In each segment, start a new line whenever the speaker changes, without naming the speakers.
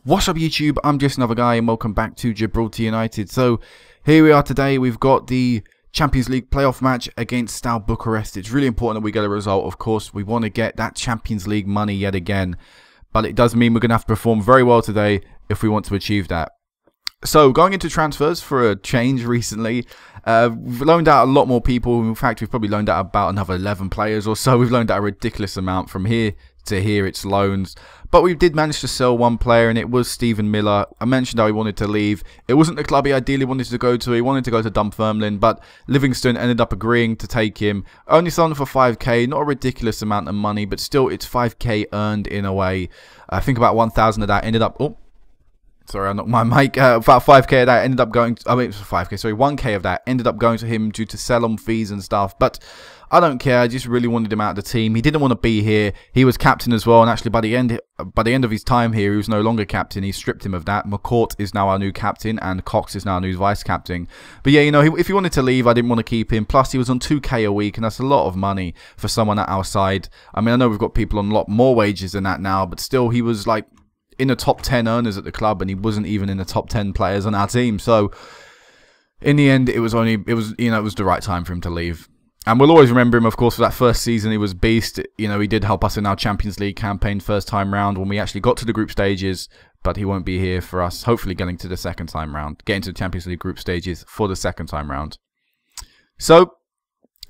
What's up YouTube, I'm just another guy and welcome back to Gibraltar United. So here we are today, we've got the Champions League playoff match against Steaua Bucharest. It's really important that we get a result, of course. We want to get that Champions League money yet again. But it does mean we're going to have to perform very well today if we want to achieve that. So going into transfers for a change recently, we've loaned out a lot more people. In fact, we've probably loaned out about another 11 players or so. We've loaned out a ridiculous amount from here to here, it's loans. But we did manage to sell one player, and it was Stephen Miller. I mentioned how he wanted to leave. It wasn't the club he ideally wanted to go to. He wanted to go to Dunfermline, but Livingston ended up agreeing to take him. Only sold him for 5k, not a ridiculous amount of money, but still it's 5k earned in a way. I think about 1,000 of that ended up... Oh, sorry, I knocked my mic. About 5k of that ended up going... I mean, it was 5k, sorry, 1k of that ended up going to him due to sell-on fees and stuff. But I don't care. I just really wanted him out of the team. He didn't want to be here. He was captain as well, and actually by the end of his time here, he was no longer captain. He stripped him of that. McCourt is now our new captain, and Cox is now our new vice captain. But yeah, you know, if he wanted to leave, I didn't want to keep him. Plus, he was on 2k a week, and that's a lot of money for someone at our side. I mean, I know we've got people on a lot more wages than that now, but still, he was like in the top 10 earners at the club, and he wasn't even in the top 10 players on our team. So in the end, it was the right time for him to leave. And we'll always remember him, of course, for that first season. He was beast. You know, he did help us in our Champions League campaign first time round when we actually got to the group stages. But he won't be here for us, hopefully getting to the second time round. Getting to the Champions League group stages for the second time round. So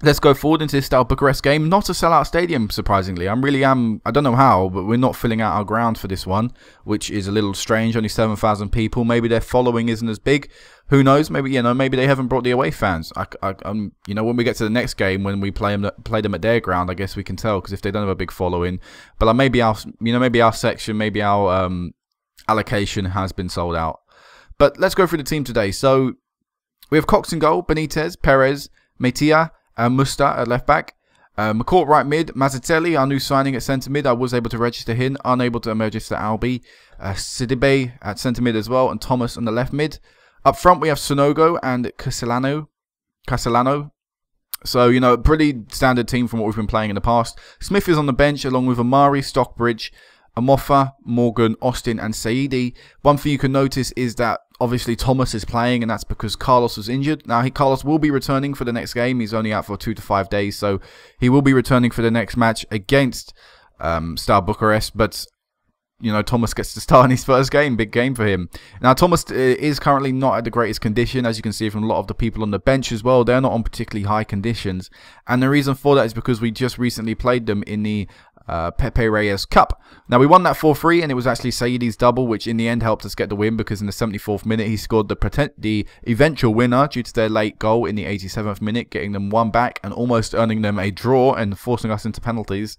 let's go forward into this Steaua Bucharest game. Not a sellout stadium, surprisingly. I don't know how, but we're not filling out our ground for this one, which is a little strange. Only 7,000 people. Maybe their following isn't as big. Who knows? Maybe, you know, maybe they haven't brought the away fans. You know, when we get to the next game, when we play them at their ground, I guess we can tell, because if they don't have a big following. But maybe our section, maybe our allocation has been sold out. But let's go through the team today. So we have Cox in goal, Benitez, Perez, Mejia, Musta at left back, McCourt right mid, Mazzatelli, our new signing at centre mid. I was able to register him, unable to register Albi, Sidibe at centre mid as well, and Thomas on the left mid. Up front we have Sonogo and Castellano. So, you know, pretty standard team from what we've been playing in the past. Smith is on the bench along with Amari, Stockbridge, Amofa, Morgan, Austin and Saidi. One thing you can notice is that obviously Thomas is playing, and that's because Carlos was injured. Now, Carlos will be returning for the next game. He's only out for 2 to 5 days, so he will be returning for the next match against Steaua Bucharest. But, you know, Thomas gets to start in his first game. Big game for him. Now, Thomas is currently not at the greatest condition, as you can see from a lot of the people on the bench as well. They're not on particularly high conditions. And the reason for that is because we just recently played them in the Pepe Reyes Cup. Now, we won that 4-3, and it was actually Saidi's double, which in the end helped us get the win, because in the 74th minute, he scored the eventual winner due to their late goal in the 87th minute, getting them one back and almost earning them a draw and forcing us into penalties.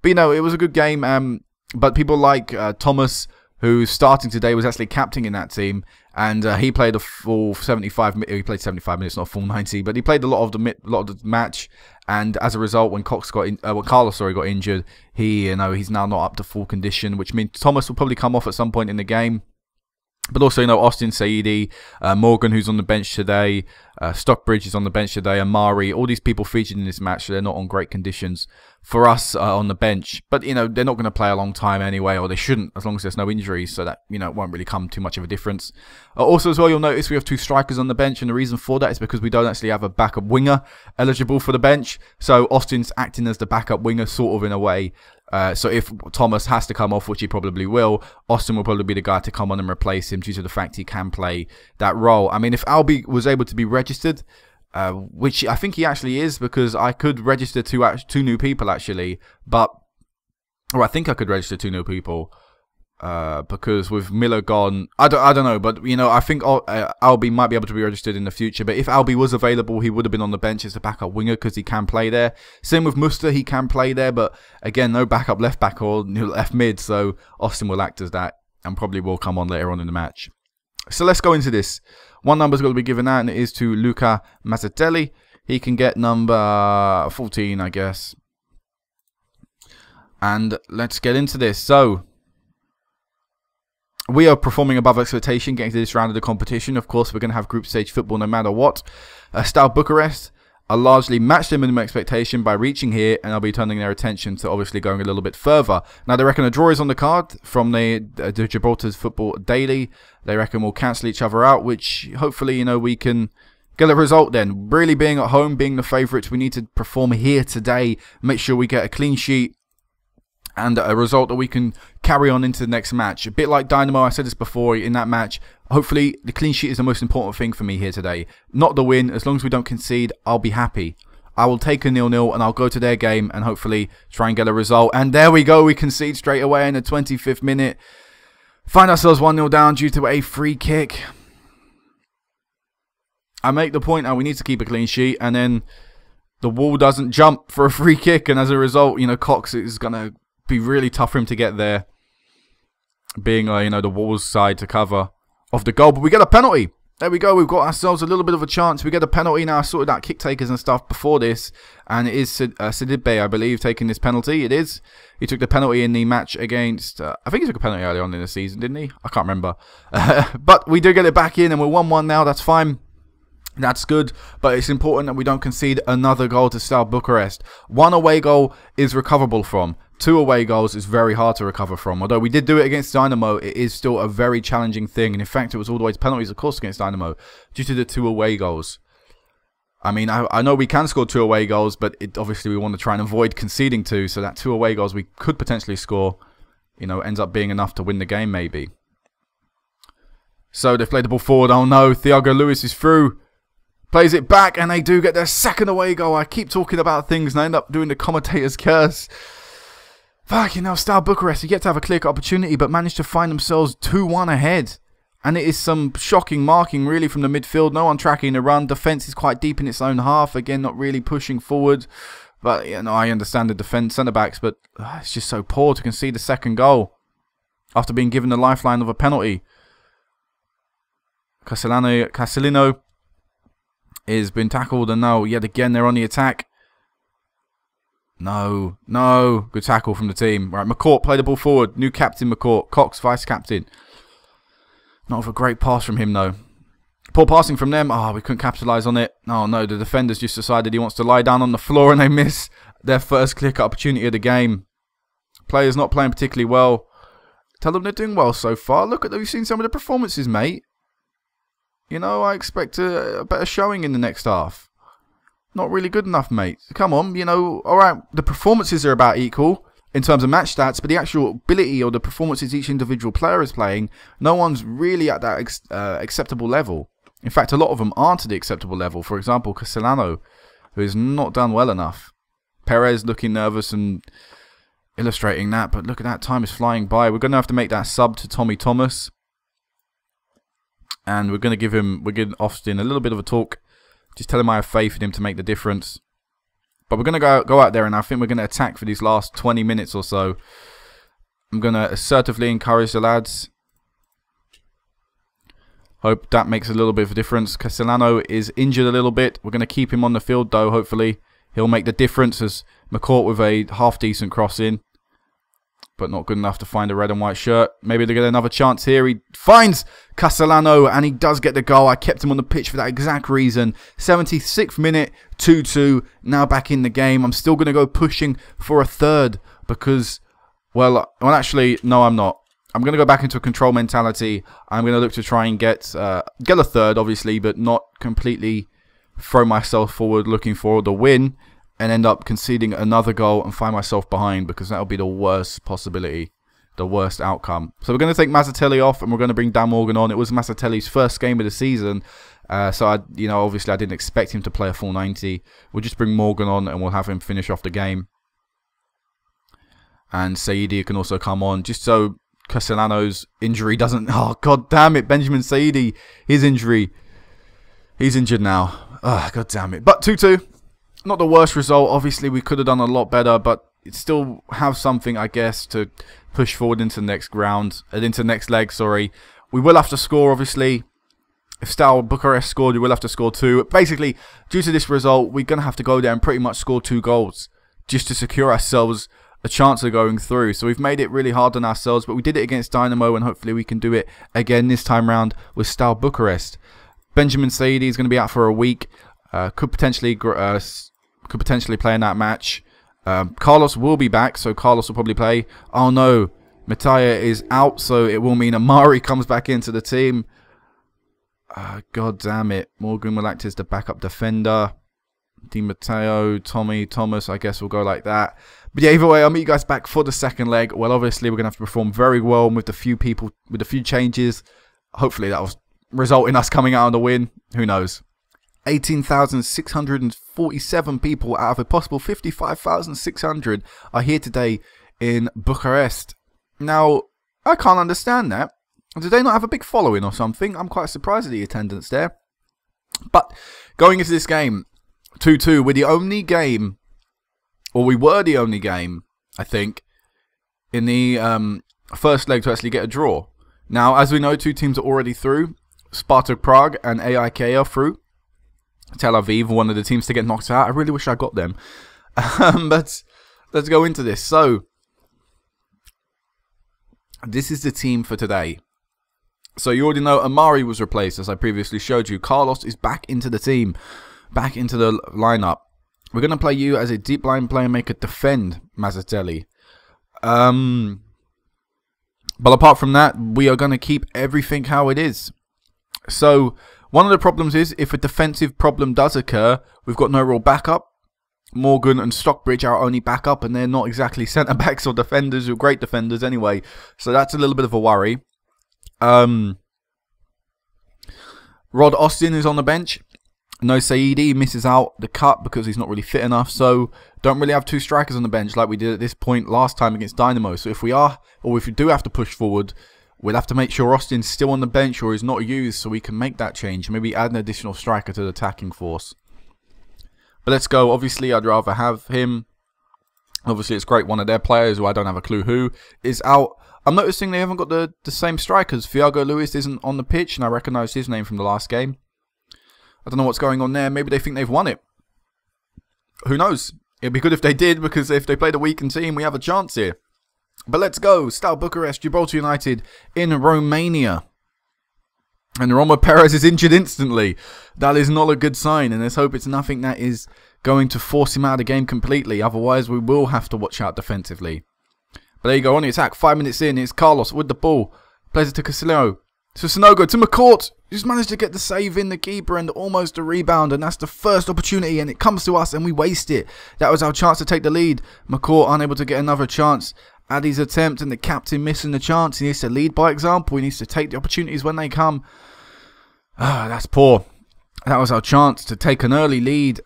But, you know, it was a good game. But people like Thomas, who's starting today, was actually captain in that team, and he played a full 75 minutes. He played 75 minutes, not a full 90, but he played a lot of the match. And as a result, when Carlos got injured, he's now not up to full condition, which means Thomas will probably come off at some point in the game. But also, you know, Austin, Saidi, Morgan, who's on the bench today, Stockbridge is on the bench today, Amari, all these people featured in this match, so they're not on great conditions for us on the bench. But, you know, they're not going to play a long time anyway, or they shouldn't, as long as there's no injuries, so that, you know, it won't really come too much of a difference. Also, as well, you'll notice we have 2 strikers on the bench, and the reason for that is because we don't actually have a backup winger eligible for the bench. So Austin's acting as the backup winger, sort of, in a way. So if Thomas has to come off, which he probably will, Austin will probably be the guy to come on and replace him due to the fact he can play that role. I mean, if Albi was able to be registered, which I think he actually is, because I could register two new people actually, or I think I could register 2 new people. Because with Miller gone, I don't know, but, you know, I think Albi might be able to be registered in the future. But if Albi was available, he would have been on the bench as a backup winger, because he can play there. Same with Musta, he can play there, but again, no backup left back or left mid, so Austin will act as that and probably will come on later on in the match. So let's go into this. One number's got to be given out, and it is to Luca Mazzatelli. He can get number 14, I guess. And let's get into this. So we are performing above expectation, getting to this round of the competition. Of course, we're going to have group stage football no matter what. Steaua Bucharest, I largely matched their minimum expectation by reaching here, and I'll be turning their attention to obviously going a little bit further. Now, they reckon a draw is on the card from the Gibraltar's Football Daily. They reckon we'll cancel each other out, which hopefully, you know, we can get a result then. Really being at home, being the favourites, we need to perform here today, make sure we get a clean sheet and a result that we can carry on into the next match. A bit like Dynamo, I said this before in that match. Hopefully, the clean sheet is the most important thing for me here today. Not the win. As long as we don't concede, I'll be happy. I will take a 0-0 and I'll go to their game and hopefully try and get a result. And there we go. We concede straight away in the 25th minute. Find ourselves 1-0 down due to a free kick. I make the point now we need to keep a clean sheet, and then the wall doesn't jump for a free kick, and as a result, you know, Cox is going to be really tough for him to get there, being you know, the wall's side to cover of the goal. But we get a penalty. There we go. We've got ourselves a little bit of a chance. We get a penalty now. I sorted out kick takers and stuff before this, and it is Sidibe, I believe, taking this penalty. It is. He took the penalty in the match against. I think he took a penalty early on in the season, didn't he? I can't remember. But we do get it back in, and we're 1-1 now. That's fine. That's good, but it's important that we don't concede another goal to Steaua Bucharest. 1 away goal is recoverable from. 2 away goals is very hard to recover from. Although we did do it against Dynamo, it is still a very challenging thing. And in fact, it was all the way to penalties, of course, against Dynamo, due to the 2 away goals. I mean, I know we can score 2 away goals, but obviously we want to try and avoid conceding 2. So that 2 away goals we could potentially score, you know, ends up being enough to win the game, maybe. So they've played the ball forward. Oh no, Thiago Lewis is through. Plays it back, and they do get their second away goal. I keep talking about things, and I end up doing the commentator's curse. Fuck, you know, Steaua Bucharest, you get to have a clear opportunity, but managed to find themselves 2-1 ahead. And it is some shocking marking, really, from the midfield. No one tracking the run. Defence is quite deep in its own half. Again, not really pushing forward. But, you know, I understand the defence centre-backs, but it's just so poor to concede the second goal after being given the lifeline of a penalty. Castellino is been tackled, and now yet again they're on the attack. No, good tackle from the team. Right, McCourt play the ball forward. New captain McCourt. Cox vice captain. Not with a great pass from him though. Poor passing from them. Oh, we couldn't capitalise on it. Oh no, the defender's just decided he wants to lie down on the floor, and they miss their first clear-cut opportunity of the game. Players not playing particularly well. Tell them they're doing well so far. Look at them. You've seen some of the performances, mate. You know, I expect a better showing in the next half. Not really good enough, mate. Come on, you know, alright, the performances are about equal in terms of match stats, but the actual ability or the performances each individual player is playing, no one's really at that acceptable level. In fact, a lot of them aren't at the acceptable level. For example, Castellano, who has not done well enough. Perez looking nervous and illustrating that, but look at that, time is flying by. We're going to have to make that sub to Tommy Thomas. And we're going to we're giving Austin a little bit of a talk. Just tell him I have faith in him to make the difference. But we're going to go out there, and I think we're going to attack for these last 20 minutes or so. I'm going to assertively encourage the lads. Hope that makes a little bit of a difference. Castellano is injured a little bit. We're going to keep him on the field, though, hopefully. He'll make the difference as McCourt with a half-decent cross in. But not good enough to find a red and white shirt. Maybe they get another chance here. He finds Castellano, and he does get the goal. I kept him on the pitch for that exact reason. 76th minute, 2-2. Now back in the game. I'm still going to go pushing for a third because, well, actually, no, I'm not. I'm going to go back into a control mentality. I'm going to look to try and get a third, obviously, but not completely throw myself forward looking for the win and end up conceding another goal and find myself behind, because that would be the worst possibility, the worst outcome. So we're going to take Mazzatelli off, and we're going to bring Dan Morgan on. It was Mazzatelli's first game of the season, so obviously I didn't expect him to play a full 90. We'll just bring Morgan on, and we'll have him finish off the game. And Saidi can also come on, just so Castellano's injury doesn't... Oh, god damn it, Benjamin Saidi, his injury. He's injured now. Oh, god damn it. But 2-2. Not the worst result. Obviously, we could have done a lot better, but it still have something, I guess, to push forward into the next next leg, sorry. We will have to score, obviously. If Steaua Bucharest scored, we will have to score 2. Basically, due to this result, we're going to have to go there and pretty much score 2 goals just to secure ourselves a chance of going through. So we've made it really hard on ourselves, but we did it against Dynamo, and hopefully we can do it again this time round with Steaua Bucharest. Benjamin Saidi is going to be out for a week. Could potentially play in that match. Carlos will be back, so Carlos will probably play. Oh no, Mattia is out, so it will mean Amari comes back into the team. God damn it. Morgan will act as the backup defender. Di Matteo, Tommy, Thomas, I guess we'll go like that. But yeah, either way, I'll meet you guys back for the second leg. Well, obviously, we're going to have to perform very well with a few people, with a few changes. Hopefully, that will result in us coming out on the win. Who knows? 18,647 people out of a possible 55,600 are here today in Bucharest. Now, I can't understand that. Do they not have a big following or something? I'm quite surprised at the attendance there. But going into this game, 2-2, we're the only game, or we were the only game, I think, in the first leg to actually get a draw. Now, as we know, two teams are already through. Spartak Prague and AIK are through. Tel Aviv, one of the teams to get knocked out. I really wish I got them. But let's go into this. So, this is the team for today. So you already know Amari was replaced, as I previously showed you. Carlos is back into the team, back into the lineup. We're going to play you as a deep line player maker, defend Mazzatelli. But apart from that, we are going to keep everything how it is. So one of the problems is, if a defensive problem does occur, we've got no real backup. Morgan and Stockbridge are our only backup, and they're not exactly centre-backs or defenders, or great defenders anyway. So that's a little bit of a worry. Rod Austin is on the bench. No Saidi, misses out the cut because he's not really fit enough. So don't really have two strikers on the bench like we did at this point last time against Dynamo. So if we are, or if we do have to push forward, we'll have to make sure Austin's still on the bench or is not used, so we can make that change. Maybe add an additional striker to the attacking force. But let's go. Obviously, I'd rather have him. Obviously, it's great. One of their players, who I don't have a clue who, is out. I'm noticing they haven't got the same strikers. Thiago Luis isn't on the pitch, and I recognise his name from the last game. I don't know what's going on there. Maybe they think they've won it. Who knows? It'd be good if they did, because if they played a weakened team, we have a chance here. But let's go. Steaua Bucharest, Gibraltar United in Romania. And Roma Perez is injured instantly. That is not a good sign, and let's hope it's nothing that is going to force him out of the game completely. Otherwise, we will have to watch out defensively. But there you go, on the attack, 5 minutes in, it's Carlos with the ball. Plays it to Cassillo. To Sonogo, to McCourt. Just managed to get the save in, the keeper, and almost a rebound. And that's the first opportunity, and it comes to us, and we waste it. That was our chance to take the lead. McCourt unable to get another chance. Addy's attempt, and the captain missing the chance. He needs to lead by example. He needs to take the opportunities when they come. Ah, that's poor. That was our chance to take an early lead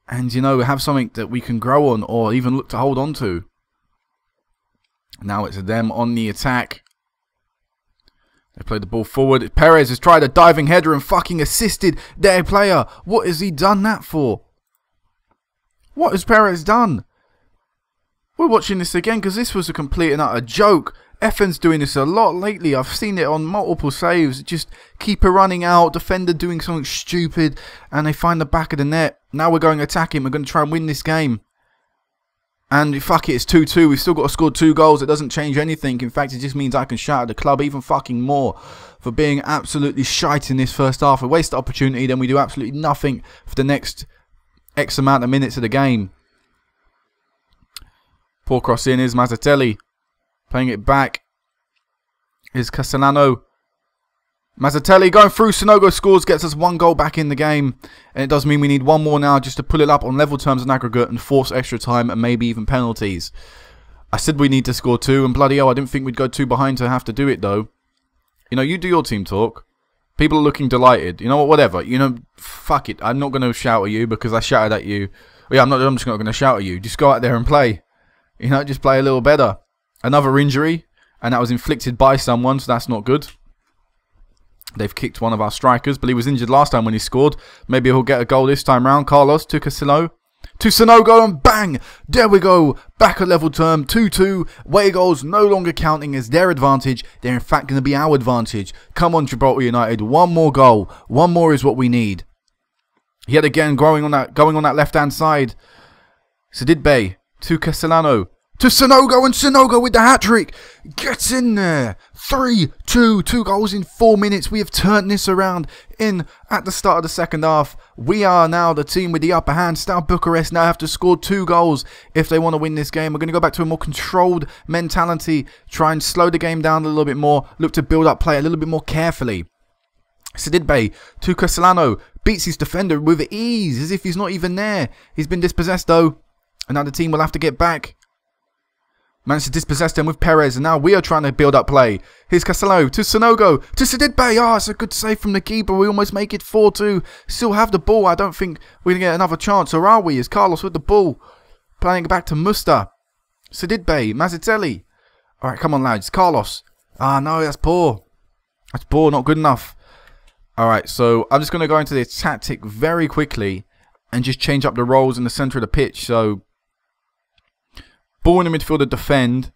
and, you know, have something that we can grow on or even look to hold on to. Now it's them on the attack. They played the ball forward. Perez has tried a diving header and fucking assisted their player. What has he done that for? What has Perez done? We're watching this again because this was a complete and utter joke. Effen's doing this a lot lately. I've seen it on multiple saves. Just keeper running out, defender doing something stupid, and they find the back of the net. Now we're going attacking. We're going to try and win this game. And fuck it, it's 2-2. We've still got to score 2 goals. It doesn't change anything. In fact, it just means I can shout at the club even fucking more for being absolutely shite in this first half. We waste the opportunity, then we do absolutely nothing for the next X amount of minutes of the game. Poor cross in is Mazzatelli. Playing it back is Castellano. Mazzatelli going through. Sonogo scores, gets us 1 goal back in the game. And it does mean we need 1 more now just to pull it up on level terms and aggregate and force extra time and maybe even penalties. I said we need to score 2, and bloody hell, I didn't think we'd go 2 behind to have to do it though. You know, you do your team talk. People are looking delighted. You know what, whatever. You know, fuck it. I'm not going to shout at you because I shouted at you. Yeah, I'm just not going to shout at you. Just go out there and play. You know, just play a little better. Another injury, and that was inflicted by someone, so that's not good. They've kicked one of our strikers, but he was injured last time when he scored. Maybe he'll get a goal this time round. Carlos to Cassillo. To Sonogo, and bang! There we go. Back at level term, 2-2. Away goals no longer counting as their advantage. They're in fact going to be our advantage. Come on, Gibraltar United. 1 more goal. 1 more is what we need. Yet again, going on that left-hand side. Sididbe to Castellano. to Sonogo, and Sonogo with the hat-trick gets in there. 3-2, 2 goals in 4 minutes. We have turned this around at the start of the second half. We are now the team with the upper hand. Steaua Bucharest now have to score 2 goals if they want to win this game. We're going to go back to a more controlled mentality, try and slow the game down a little bit more, look to build up play a little bit more carefully. Sidibé to Castellano, beats his defender with ease, as if he's not even there. He's been dispossessed though, and now the team will have to get back. Managed to dispossess them with Perez, and now we are trying to build up play. Here's Castellano to Sonogo to Sidibé. Oh, it's a good save from the keeper. We almost make it 4-2. Still have the ball. I don't think we're going to get another chance, or are we? Is Carlos with the ball? Playing it back to Musta. Sidibé, Mazzitelli. Alright, come on lads. Carlos. Ah, no, that's poor. That's poor, not good enough. Alright, so I'm just going to go into this tactic very quickly and just change up the roles in the centre of the pitch. So ball in the midfield to defend,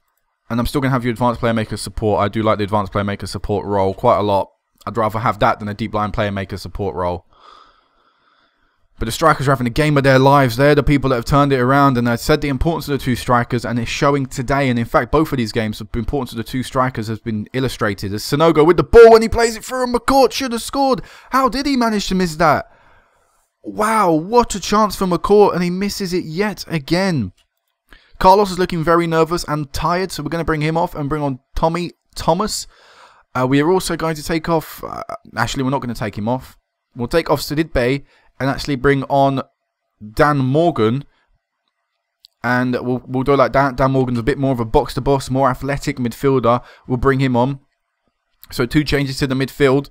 and I'm still going to have your advanced player maker support. I do like the advanced player maker support role quite a lot. I'd rather have that than a deep line player maker support role. But the strikers are having a game of their lives. They're the people that have turned it around, and I said the importance of the 2 strikers, and it's showing today. And in fact, both of these games, the importance of the 2 strikers has been illustrated. As Sonogo with the ball, and he plays it through, and McCourt should have scored. How did he manage to miss that? Wow, what a chance for McCourt, and he misses it yet again. Carlos is looking very nervous and tired, so we're going to bring him off and bring on Thomas. We are also going to take off... actually, we're not going to take him off. We'll take off Sidibé and actually bring on Dan Morgan. And we'll do like that. Dan Morgan's a bit more of a box-to-box, more athletic midfielder. We'll bring him on. So 2 changes to the midfield.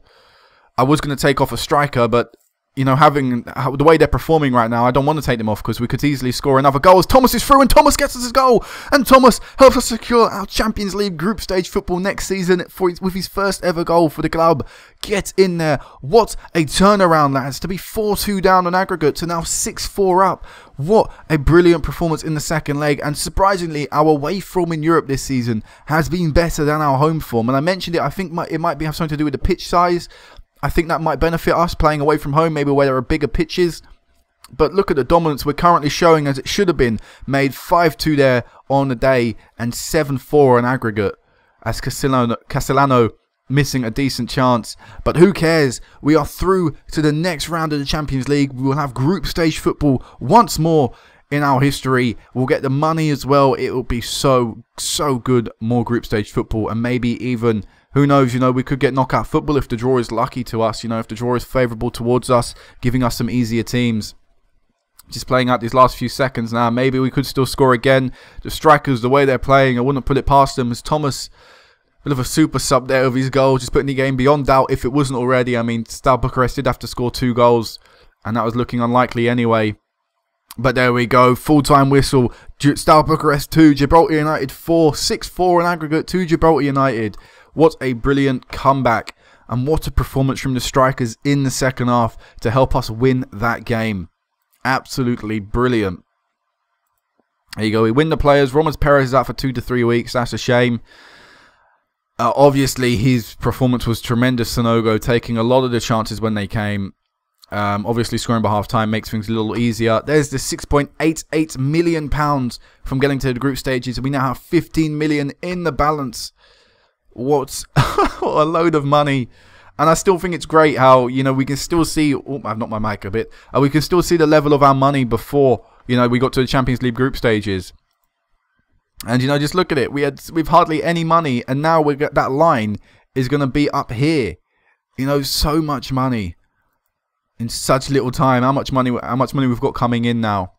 I was going to take off a striker, but you know, the way they're performing right now, I don't want to take them off because we could easily score another goal. As Thomas is through, and Thomas gets us his goal, and Thomas helps us secure our Champions League group stage football next season with his first ever goal for the club. Get in there. What a turnaround, lads, to be 4-2 down on aggregate to now 6-4 up. What a brilliant performance in the second leg, and surprisingly our away form in Europe this season has been better than our home form. And I mentioned it, I think it might have something to do with the pitch size. I think that might benefit us playing away from home, maybe where there are bigger pitches. But look at the dominance we're currently showing, as it should have been. Made 5-2 there on the day and 7-4 on aggregate. As Castellano missing a decent chance. But who cares? We are through to the next round of the Champions League. We will have group stage football once more in our history. We'll get the money as well. It will be so good. More group stage football, and maybe even... who knows, you know, we could get knockout football if the draw is lucky to us, you know, if the draw is favourable towards us, giving us some easier teams. Just playing out these last few seconds now, maybe we could still score again. The strikers, the way they're playing, I wouldn't put it past them. As Thomas, a bit of a super sub there of his goal, just putting the game beyond doubt if it wasn't already. I mean, Steaua Bucharest did have to score 2 goals, and that was looking unlikely anyway. But there we go, full-time whistle. Steaua Bucharest 2, Gibraltar United 4, 6-4 in aggregate to Gibraltar United. What a brilliant comeback, and what a performance from the strikers in the second half to help us win that game. Absolutely brilliant. There you go, we win the players. Romas Perez is out for 2 to 3 weeks. That's a shame. Obviously, his performance was tremendous, Sonogo, taking a lot of the chances when they came. Obviously, scoring by half-time makes things a little easier. There's the £6.88 million from getting to the group stages. We now have 15 million in the balance. What a load of money. And I still think it's great how, you know, we can still see... oh, I've knocked my mic a bit. We can still see the level of our money before, you know, we got to the Champions League group stages. And, you know, just look at it. We've hardly any money, and now that line is going to be up here. You know, so much money in such little time. How much money we've got coming in now.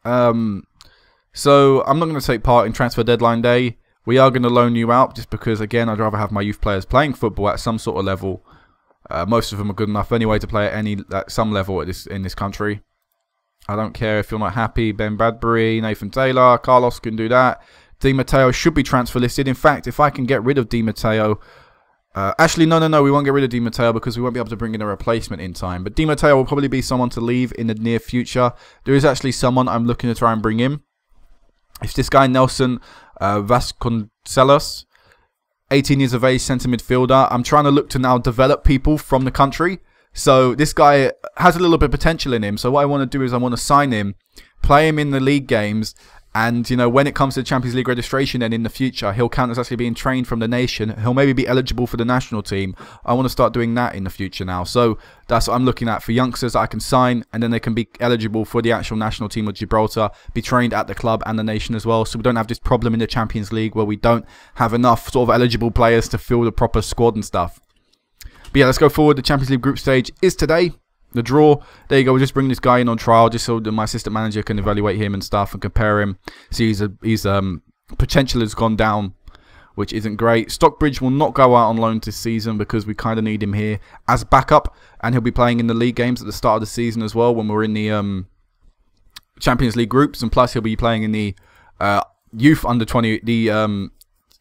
So I'm not going to take part in transfer deadline day. We are going to loan you out just because, again, I'd rather have my youth players playing football at some sort of level. Most of them are good enough anyway to play at some level in this country. I don't care if you're not happy. Ben Bradbury, Nathan Taylor, Carlos can do that. Di Matteo should be transfer listed. In fact, if I can get rid of Di Matteo... actually, no, we won't get rid of Di Matteo because we won't be able to bring in a replacement in time. But Di Matteo will probably be someone to leave in the near future. There is actually someone I'm looking to try and bring in. It's this guy, Nelson Vasconcelos, 18 years of age, centre midfielder. I'm trying to look to now develop people from the country. So this guy has a little bit of potential in him. So what I want to do is I want to sign him, play him in the league games, And, you know, when it comes to Champions League registration, then in the future, he'll count as actually being trained from the nation. He'll maybe be eligible for the national team. I want to start doing that in the future now. So that's what I'm looking at for youngsters that I can sign, and then they can be eligible for the actual national team of Gibraltar, be trained at the club and the nation as well. So we don't have this problem in the Champions League where we don't have enough sort of eligible players to fill the proper squad and stuff. But yeah, let's go forward. The Champions League group stage is today. The draw, there you go. We'll just bring this guy in on trial just so that my assistant manager can evaluate him and stuff and compare him. See, his potential has gone down, which isn't great. Stockbridge will not go out on loan this season because we kind of need him here as backup, and he'll be playing in the league games at the start of the season as well when we're in the Champions League groups, and plus he'll be playing in the youth under 20, the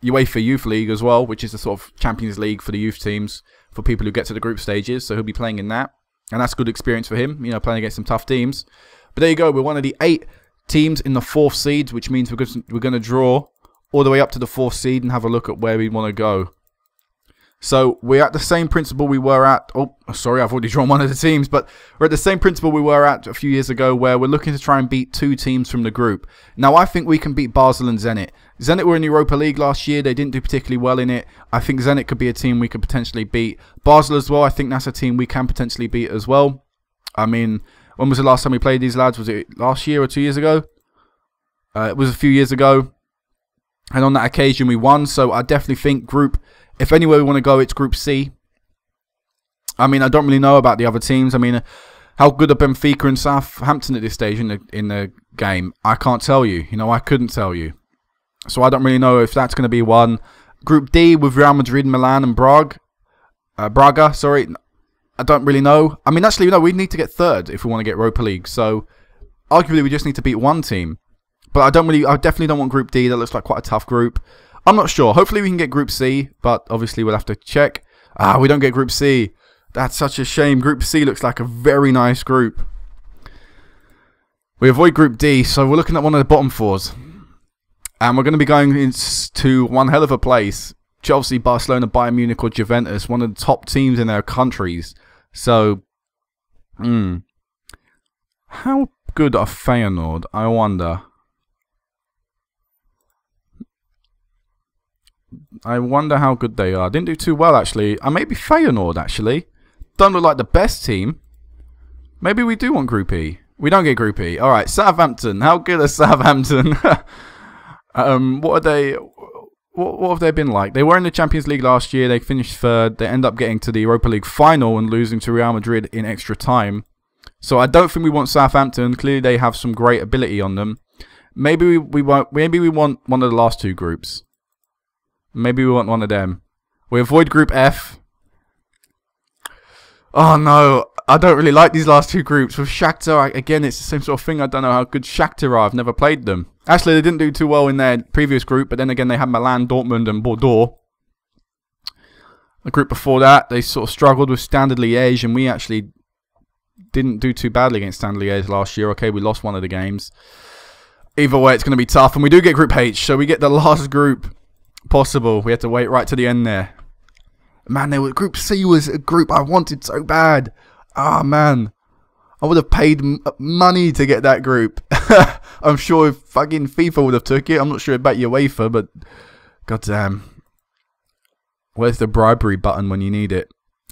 UEFA Youth League as well, which is the sort of Champions League for the youth teams for people who get to the group stages. So he'll be playing in that. And that's good experience for him, you know, playing against some tough teams. But there you go. We're one of the 8 teams in the 4th seed, which means we're going to draw all the way up to the 4th seed and have a look at where we want to go. So we're at the same principle we were at. Oh, sorry, I've already drawn one of the teams. But we're at the same principle we were at a few years ago where we're looking to try and beat 2 teams from the group. Now, I think we can beat Basel and Zenit. Zenit were in the Europa League last year. They didn't do particularly well in it. I think Zenit could be a team we could potentially beat. Basel as well, I think that's a team we can potentially beat as well. I mean, when was the last time we played these lads? Was it last year or 2 years ago? It was a few years ago. And on that occasion, we won. So I definitely think group... If anywhere we want to go, it's Group C. I mean, I don't really know about the other teams. I mean, how good are Benfica and Southampton at this stage in the game? I can't tell you. You know, I couldn't tell you. So I don't really know if that's going to be one. Group D with Real Madrid, Milan and Braga, sorry. I don't really know. I mean, actually, no, we need to get 3rd if we want to get Europa League. So arguably, we just need to beat 1 team. But I definitely don't want Group D. That looks like quite a tough group. I'm not sure. Hopefully we can get Group C, but obviously we'll have to check. We don't get Group C. That's such a shame. Group C looks like a very nice group. We avoid Group D, so we're looking at one of the bottom 4s. And we're going to be going into one hell of a place. Chelsea, Barcelona, Bayern Munich or Juventus, one of the top teams in their countries. So, how good are Feyenoord? I wonder. I wonder how good they are. Didn't do too well, actually. Maybe Feyenoord, actually. Don't look like the best team. Maybe we do want Group E. We don't get Group E. Alright, Southampton. How good are Southampton? What are they... What have they been like? They were in the Champions League last year. They finished 3rd. They end up getting to the Europa League final and losing to Real Madrid in extra time. So I don't think we want Southampton. Clearly, they have some great ability on them. Maybe we want one of the last 2 groups. Maybe we want one of them. We avoid Group F. Oh no, I don't really like these last 2 groups. With Shakhtar, again, it's the same sort of thing. I don't know how good Shakhtar are. I've never played them. Actually, they didn't do too well in their previous group, but then again, they had Milan, Dortmund and Bordeaux. The group before that, they sort of struggled with Standard Liège, and we actually didn't do too badly against Standard Liège last year. Okay, we lost one of the games. Either way, it's going to be tough, and we do get Group H, so we get the last group possible. We had to wait right to the end there. Man, Group C was a group I wanted so bad. Ah, man. I would have paid money to get that group. I'm sure if fucking FIFA would have took it. I'm not sure about UEFA, but goddamn. Where's the bribery button when you need it?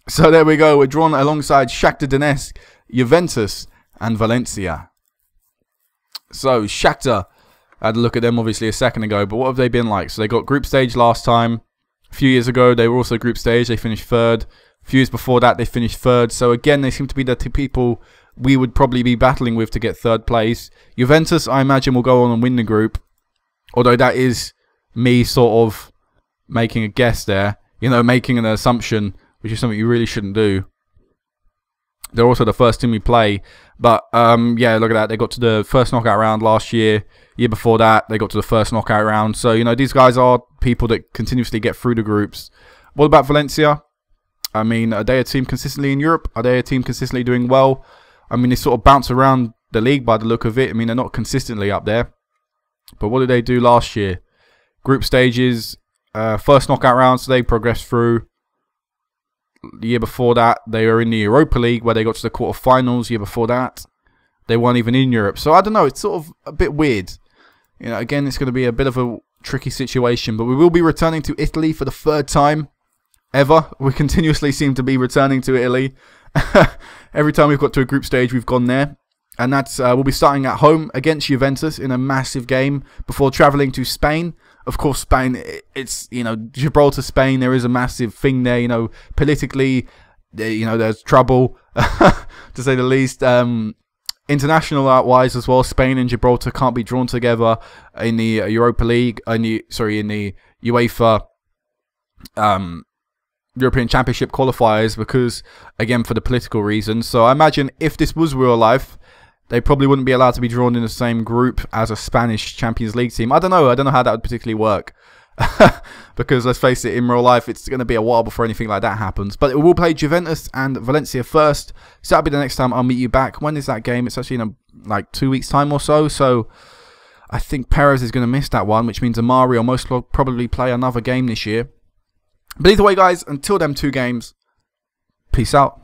So there we go. We're drawn alongside Shakhtar Donetsk, Juventus, and Valencia. So Shakhtar, I had a look at them obviously a second ago, but what have they been like? So they got group stage last time. A few years ago, they were also group stage. They finished 3rd. A few years before that, they finished 3rd. So again, they seem to be the 2 people we would probably be battling with to get 3rd place. Juventus, I imagine, will go on and win the group. Although that is me sort of making a guess there. You know, making an assumption, which is something you really shouldn't do. They're also the first team we play. But, yeah, look at that. They got to the first knockout round last year. Year before that, they got to the first knockout round. So, you know, these guys are people that continuously get through the groups. What about Valencia? I mean, are they a team consistently in Europe? Are they a team consistently doing well? I mean, they sort of bounce around the league by the look of it. I mean, they're not consistently up there. But what did they do last year? Group stages, first knockout round, so they progressed through. The year before that, they were in the Europa League where they got to the quarterfinals. Year before that, they weren't even in Europe. So I don't know. It's sort of a bit weird. You know, again, it's going to be a bit of a tricky situation, but we will be returning to Italy for the 3rd time ever. We continuously seem to be returning to Italy. Every time we've got to a group stage, we've gone there. And that's we'll be starting at home against Juventus in a massive game before travelling to Spain. Of course, Spain, it's, you know, Gibraltar, Spain, there is a massive thing there, you know, politically, you know, there's trouble, to say the least. International-wise as well, Spain and Gibraltar can't be drawn together in the Europa League, in the UEFA European Championship qualifiers because, again, for the political reasons. So I imagine if this was real life, they probably wouldn't be allowed to be drawn in the same group as a Spanish Champions League team. I don't know how that would particularly work. Because let's face it, in real life, it's going to be a while before anything like that happens. But we will play Juventus and Valencia first. So that'll be the next time I'll meet you back. When is that game? It's actually in like 2 weeks' time or so. So I think Perez is going to miss that one, which means Amari will most probably play another game this year. But either way, guys, until them 2 games, peace out.